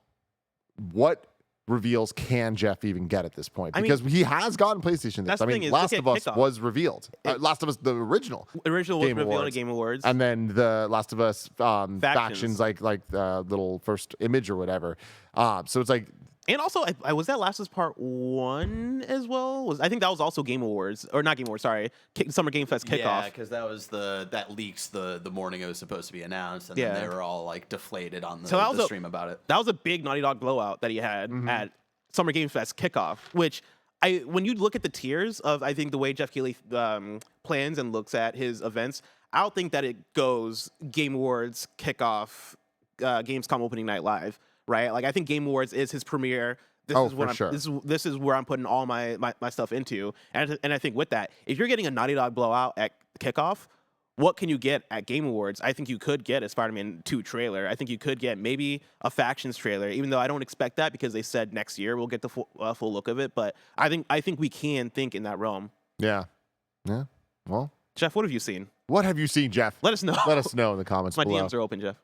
What reveals can Jeff even get at this point? Because he has gotten PlayStation. That's the thing is, Last look of at Us Kickoff. Was revealed. Last of Us, the original Was Game revealed Awards. at Game Awards. And then the Last of Us factions, like the little first image or whatever. So it's like. And also, was that Last of Us Part 1 as well? I think that was also Game Awards. Or not Game Awards, sorry. Summer Game Fest kickoff. Yeah, because that was that leaks the morning it was supposed to be announced, and then they were all like deflated on the stream about it. That was a big Naughty Dog blowout that he had at Summer Game Fest kickoff, which when you look at the tiers of, I think the way Jeff Keighley plans and looks at his events, I don't think that it goes Game Awards kickoff, Gamescom opening night live, right? Like I think Game Awards is his premiere. This is where I'm putting all my stuff into, and I think with that, if you're getting a Naughty Dog blowout at kickoff, what can you get at Game Awards? I think you could get a Spider-Man 2 trailer. I think you could get maybe a Factions trailer, even though I don't expect that because they said next year we'll get the full look of it. But I think we can think in that realm. Yeah. Well, Jeff, what have you seen? What have you seen, Jeff? Let us know. Let us know in the comments My below. DMs are open, Jeff.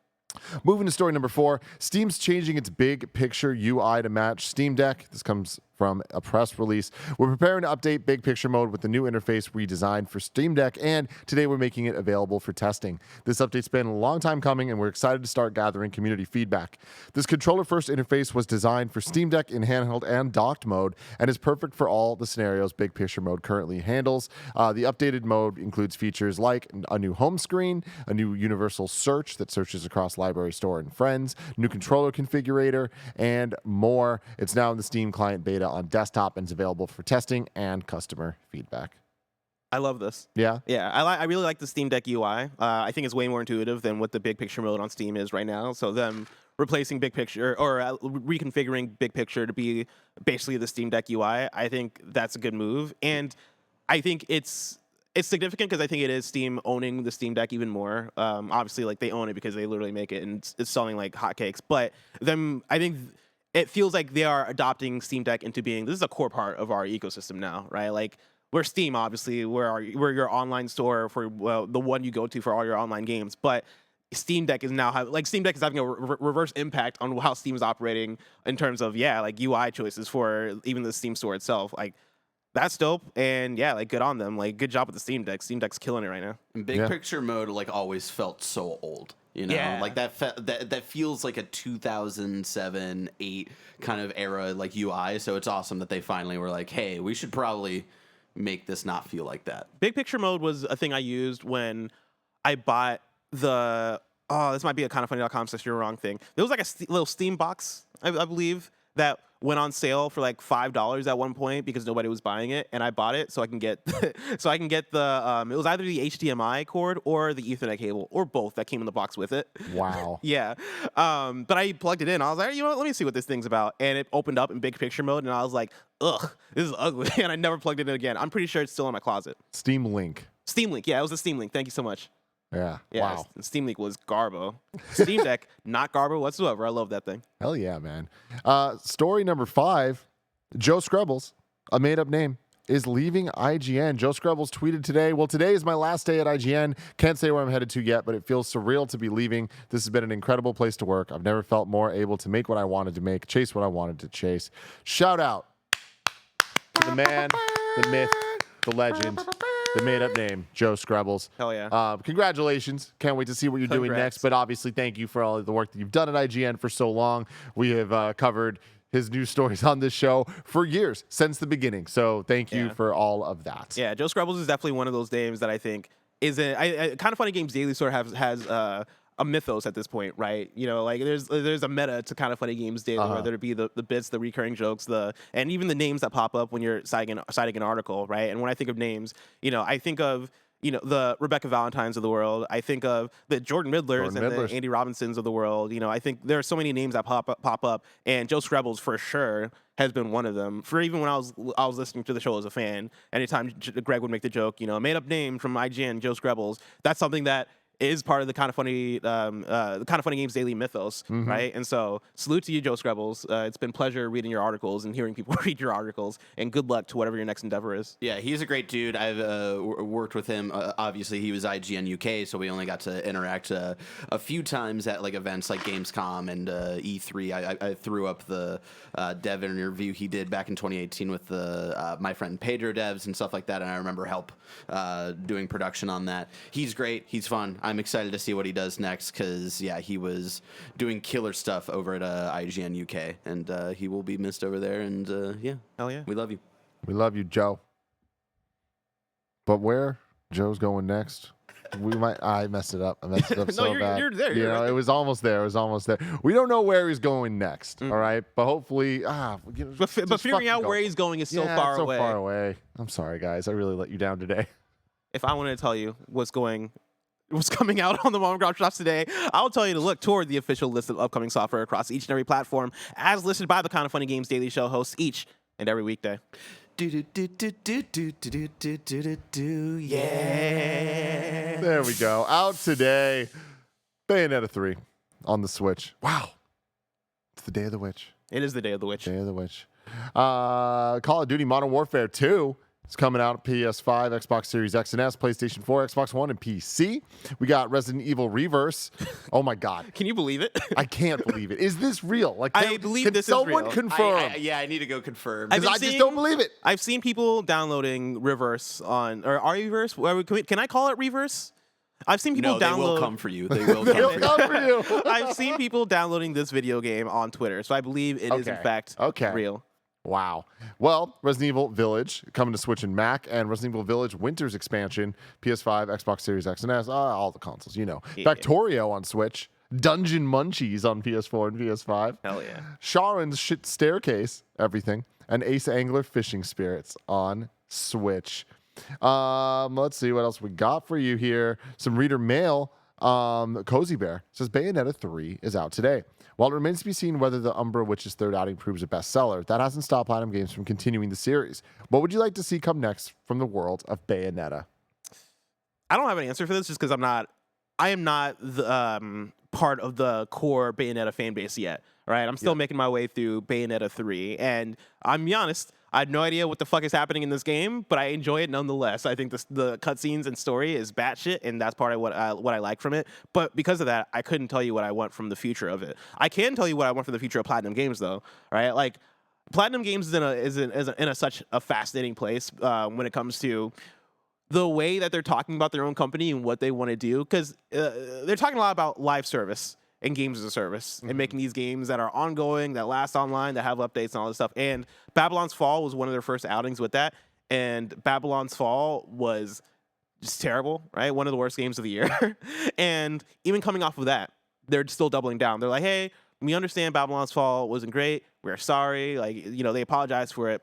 Moving to story number 4, Steam's changing its big picture UI to match Steam Deck. This comes from a press release. We're preparing to update big picture mode with the new interface redesigned for Steam Deck, and today we're making it available for testing. This update's been a long time coming, and we're excited to start gathering community feedback. This controller-first interface was designed for Steam Deck in handheld and docked mode, and is perfect for all the scenarios big picture mode currently handles. The updated mode includes features like a new home screen, a new universal search that searches across library, store, and friends, new controller configurator, and more. It's now in the Steam client beta on desktop and is available for testing and customer feedback. I love this. Yeah? Yeah, I really like the Steam Deck UI. I think it's way more intuitive than what the big picture mode on Steam is right now. So them replacing big picture or reconfiguring big picture to be basically the Steam Deck UI, I think that's a good move. And I think it's significant because I think it is Steam owning the Steam Deck even more. Obviously, like they own it because they literally make it and it's selling like hotcakes. But I think it feels like they are adopting Steam Deck into being, this is a core part of our ecosystem now, right? Like we're Steam, obviously, we're your online store for the one you go to for all your online games, but Steam Deck is now Steam Deck is having a reverse impact on how Steam is operating in terms of like UI choices for even the Steam store itself. Like that's dope, and like good on them. Like good job with the Steam Deck. Steam Deck's killing it right now. And big picture mode like always felt so old. You know, like that feels like a 2007, 8 kind of era like UI. So it's awesome that they finally were like, hey, we should probably make this not feel like that. Big picture mode was a thing I used when I bought the this might be a kindoffunny.com / you're wrong thing. There was like a little Steam box, I believe, that went on sale for like $5 at one point because nobody was buying it, and I bought it so I can get the it was either the HDMI cord or the Ethernet cable or both that came in the box with it. Wow. Yeah. But I plugged it in. I was like, you know what, let me see what this thing's about. And it opened up in big picture mode, and I was like, ugh, this is ugly. And I never plugged it in again. I'm pretty sure it's still in my closet. Steam Link. Steam Link. Yeah, it was a Steam Link. Thank you so much. Yeah. Yeah, Wow. Steam Link was garbo. Steam Deck, not garbo whatsoever. I love that thing. Hell yeah, man. Story number 5, Joe Skrebels, a made-up name, is leaving IGN. Joe Skrebels tweeted today, well, today is my last day at IGN. Can't say where I'm headed to yet, but it feels surreal to be leaving. This has been an incredible place to work. I've never felt more able to make what I wanted to make, chase what I wanted to chase. Shout out to the man, the myth, the legend, the made-up name, Joe Skrebels. Hell yeah. Congratulations. Can't wait to see what you're doing next. But obviously, thank you for all of the work that you've done at IGN for so long. We have covered his news stories on this show for years, since the beginning. So thank you for all of that. Yeah, Joe Skrebels is definitely one of those names that I think is Kind of Funny Games Daily sort of has a mythos at this point, right? You know, like there's a meta to Kind of Funny Games Daily, whether it be the bits, the recurring jokes, and even the names that pop up when you're citing an article, right? And when I think of names, you know, I think of the Rebecca Valentines of the world. I think of the Jordan Midlers the Andy Robinsons of the world. You know, I think there are so many names that pop up, and Joe Skrebels for sure has been one of them. For even when I was listening to the show as a fan, anytime Greg would make the joke, you know, made up name from IGN, Joe Skrebels, that's something that is part of the Kind of Funny Games Daily mythos, right? And so, salute to you, Joe Skrebels. It's been a pleasure reading your articles and hearing people read your articles, and good luck to whatever your next endeavor is. Yeah, he's a great dude. I've worked with him. Obviously, he was IGN UK, so we only got to interact a few times at like events like Gamescom and E3. I threw up the dev interview he did back in 2018 with my friend Pedro devs and stuff like that, and I remember help doing production on that. He's great. He's fun. I'm excited to see what he does next because, he was doing killer stuff over at IGN UK, and he will be missed over there, and, Hell yeah. we love you. We love you, Joe. But where Joe's going next, I messed it up. I messed it up No, so you're- bad. you're there, You you're know, right it there. was almost there. It was almost there. We don't know where he's going next. All right, but hopefully, But figuring out where he's going is so far so away. far away. I'm sorry, guys. I really let you down today. If I wanted to tell you what's coming out on the Mom and Grop Shops today, I'll tell you to look toward the official list of upcoming software across each and every platform, as listed by the Kind of Funny Games Daily Show hosts each and every weekday. Yeah. There we go. Out today, Bayonetta 3 on the Switch. Wow, it's the Day of the Witch. It is the Day of the Witch. Day of the Witch. Call of Duty Modern Warfare 2 is coming out on PS5, Xbox Series X and S, PlayStation 4, Xbox One, and PC. We got Resident Evil Reverse. Oh my God. Can you believe it? I can't believe it. Is this real? Like, I believe can this is someone real. confirm? Yeah, I need to go confirm. I've Because been I just seeing- don't believe it. I've seen people downloading Reverse or Reverse. Can I call it Reverse? I've seen people No, they will download. come for you. They will come It'll for you. come for you. I've seen people downloading this video game on Twitter, so I believe it is in Okay. fact Okay. real. Wow. Well, Resident Evil Village coming to Switch and Mac, and Resident Evil Village Winter's expansion, PS5, Xbox Series X and S, all the consoles, you know. Yeah. Factorio on Switch, Dungeon Munchies on PS4 and PS5, Hell yeah. Sharon's Shit Staircase, everything, and Ace Angler Fishing Spirits on Switch. Let's see what else we got for you here. Some reader mail. Kozibear says Bayonetta 3 is out today. While it remains to be seen whether the Umbra Witch's third outing proves a bestseller, that hasn't stopped Platinum Games from continuing the series. What would you like to see come next from the world of Bayonetta? I don't have an answer for this just because I am not the part of the core Bayonetta fan base yet. Right? I'm still making my way through Bayonetta 3, and I'm be honest, I have no idea what the fuck is happening in this game, but I enjoy it nonetheless. I think the cutscenes and story is batshit, and that's part of what I like from it. But because of that, I couldn't tell you what I want from the future of it. I can tell you what I want from the future of Platinum Games, though. Right? Like Platinum Games is in such a fascinating place when it comes to the way that they're talking about their own company and what they want to do, because they're talking a lot about live service and games as a service and making these games that are ongoing, that last online, that have updates and all this stuff. And Babylon's Fall was one of their first outings with that. And Babylon's Fall was just terrible, right? One of the worst games of the year. And even coming off of that, they're still doubling down. They're like, hey, we understand Babylon's Fall wasn't great. We're sorry. Like, you know, they apologize for it.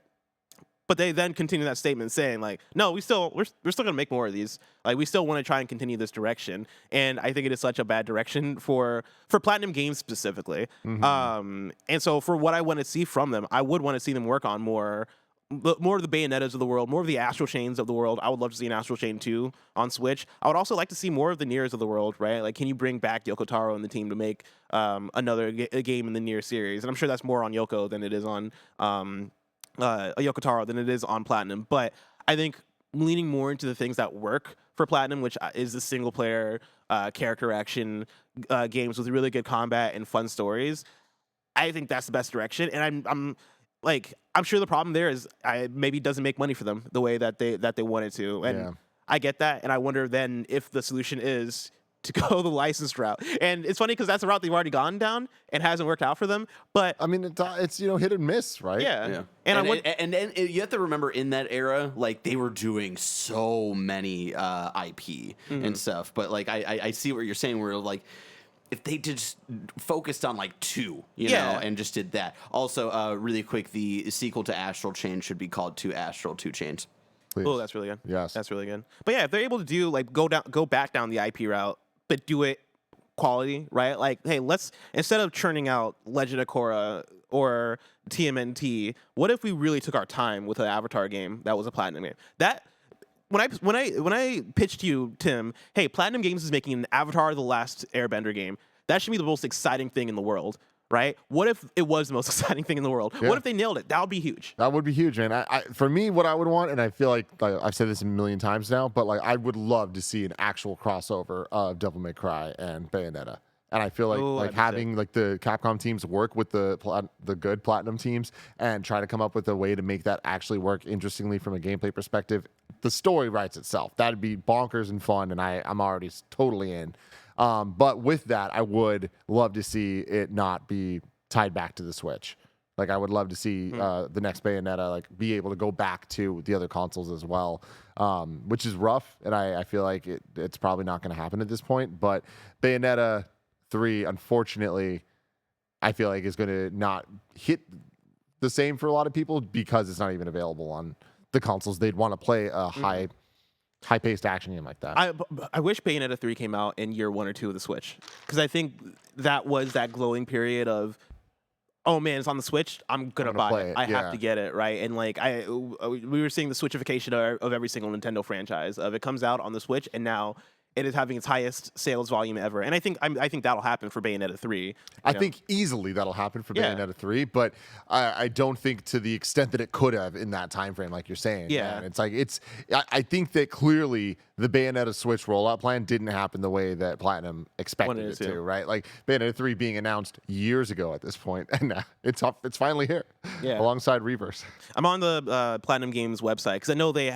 But they then continue that statement saying, like, no, we're still gonna make more of these. Like, we still want to try and continue this direction. And I think it is such a bad direction for Platinum Games specifically. And so for what I want to see from them, I would want to see them work on more of the Bayonettas of the world, more of the Astral Chains of the world. I would love to see an Astral Chain 2 on Switch. I would also like to see more of the Niers of the world, right? Like, can you bring back Yoko Taro and the team to make another game in the Nier series? And I'm sure that's more on Yoko than it is on Yoko Taro than it is on Platinum. But I think leaning more into the things that work for Platinum, which is the single player character action games with really good combat and fun stories, I think that's the best direction. And I'm sure the problem there is maybe it doesn't make money for them the way that they want it to. And Yeah. I get that. And I wonder then if the solution is to go the licensed route. And it's funny because that's a route they've already gone down and hasn't worked out for them. But I mean, it's hit and miss, right? yeah. And you have to remember in that era, like they were doing so many IP and stuff. But like I see what you're saying, where like if they just focused on like two, you know, and just did that. Also, really quick, the sequel to Astral Chain should be called To Astral 2 Chains. Please. Oh, that's really good. Yes. That's really good. But yeah, if they're able to do like go back down the IP route, but do it quality, right? Like, hey, let's instead of churning out Legend of Korra or TMNT, what if we really took our time with an Avatar game that was a Platinum game? That when I pitched to you, Tim, hey, Platinum Games is making an Avatar: The Last Airbender game. That should be the most exciting thing in the world, right? What if it was the most exciting thing in the world? Yeah. What if they nailed it? That would be huge. That would be huge, man. For me, what I would want, and I feel like I've said this a million times now, but like I would love to see an actual crossover of Devil May Cry and Bayonetta. And I feel like Ooh, that'd be having like the Capcom teams work with the good Platinum teams and try to come up with a way to make that actually work interestingly from a gameplay perspective. The story writes itself. That'd be bonkers and fun, and I'm already totally in. But with that, I would love to see it not be tied back to the Switch. Like, I would love to see the next Bayonetta like be able to go back to the other consoles as well, which is rough, and I feel like it's probably not going to happen at this point. But Bayonetta 3, unfortunately, I feel like is going to not hit the same for a lot of people because it's not even available on the consoles they'd want to play a high-paced action game like that. I wish Bayonetta 3 came out in year 1 or 2 of the Switch, because I think that was that glowing period of, oh man, it's on the Switch, I'm gonna buy it. I have to get it, right? And like we were seeing the Switchification of every single Nintendo franchise. Of it comes out on the Switch, and now it is having its highest sales volume ever. And I think that'll happen for Bayonetta 3. I think easily that'll happen for Bayonetta 3, but I don't think to the extent that it could have in that time frame, like you're saying. Yeah. Man. It's like I think that clearly the Bayonetta Switch rollout plan didn't happen the way that Platinum expected it to, right? Like Bayonetta 3 being announced years ago at this point, and now it's finally here, alongside Reverse. I'm on the Platinum Games website because I know they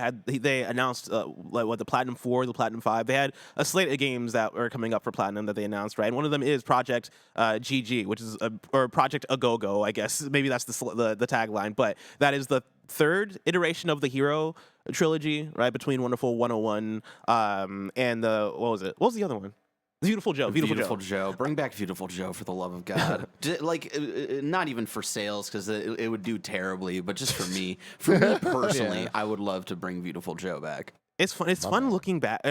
announced the Platinum 4, the Platinum 5. They had a slate of games that are coming up for Platinum that they announced, right? And one of them is Project GG, which is or Project A Go-Go, I guess. Maybe that's the tagline, but that is the third iteration of the Hero trilogy, right? Between Wonderful 101 and the what was it? What was the other one? Beautiful Joe. Beautiful Joe. Bring back Beautiful Joe, for the love of God. Not even for sales, because it would do terribly, but just for me. For me personally, I would love to bring Beautiful Joe back. It's fun. It's fun looking back.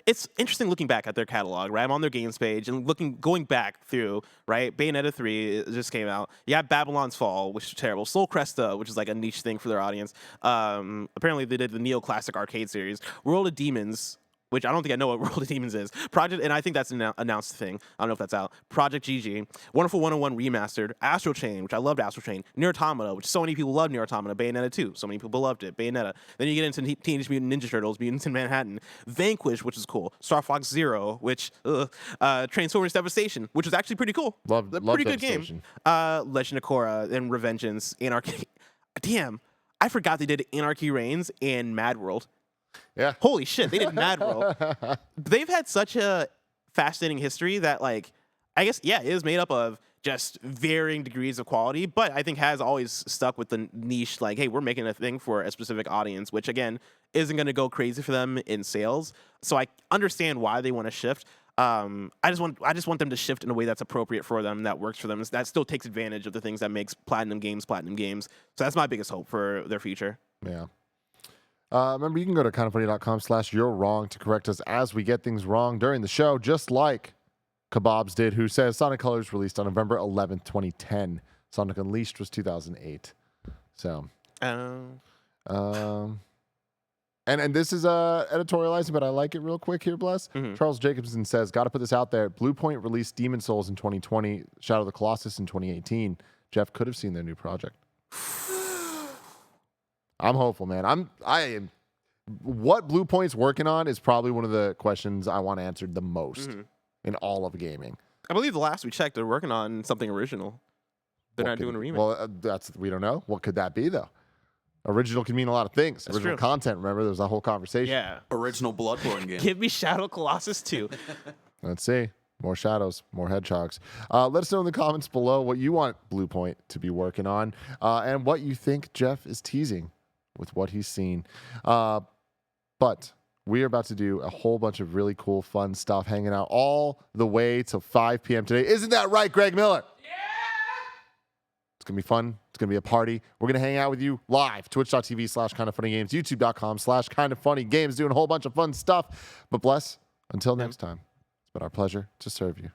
It's interesting looking back at their catalog, right? I'm on their games page and going back through, right? Bayonetta 3 just came out. You have Babylon's Fall, which is terrible. Soul Cresta, which is like a niche thing for their audience. Apparently, they did the neoclassic arcade series. World of Demons, which I don't think I know what World of Demons is. And I think that's an announced thing. I don't know if that's out. Project GG, Wonderful 101 Remastered, Astral Chain, which I loved Astral Chain, Nier Automata, which so many people love Nier Automata, Bayonetta 2, so many people loved it, Bayonetta. Then you get into Teenage Mutant Ninja Turtles, Mutants in Manhattan, Vanquish, which is cool, Star Fox Zero, which, Transformers Devastation, which was actually pretty cool. Love pretty good game. Legend of Korra and Revengeance, Anarchy. Damn, I forgot they did Anarchy Reigns and Mad World. Yeah. Holy shit, they did Mad World. They've had such a fascinating history that, like, I guess, it is made up of just varying degrees of quality, but I think has always stuck with the niche, like, hey, we're making a thing for a specific audience, which, again, isn't going to go crazy for them in sales. So I understand why they want to shift. I just want them to shift in a way that's appropriate for them, that works for them, that still takes advantage of the things that makes Platinum Games. So that's my biggest hope for their future. Yeah. Remember, you can go to kindoffunny.com/you're wrong to correct us as we get things wrong during the show, just like Kebabs did, who says Sonic Colors released on November 11th, 2010. Sonic Unleashed was 2008. So, and this is editorializing, but I like it real quick here, Bless. Charles Jacobson says, got to put this out there. Blue Point released Demon Souls in 2020, Shadow of the Colossus in 2018. Jeff could have seen their new project. I'm hopeful, man. I am. What Blue Point's working on is probably one of the questions I want answered the most in all of gaming. I believe the last we checked, they're working on something original. They're not doing a remake. Well, we don't know. What could that be, though? Original can mean a lot of things. That's original true. Content. Remember, there was that whole conversation. Yeah. Original Bloodborne game. Give me Shadow Colossus 2. Let's see. More shadows, more hedgehogs. Let us know in the comments below what you want Blue Point to be working on and what you think Jeff is teasing with what he's seen. But we are about to do a whole bunch of really cool, fun stuff, hanging out all the way till 5 p.m. today. Isn't that right, Greg Miller? Yeah! It's going to be fun. It's going to be a party. We're going to hang out with you live, twitch.tv/kindoffunnygames, youtube.com/kindoffunnygames, doing a whole bunch of fun stuff. But bless, until next time, it's been our pleasure to serve you.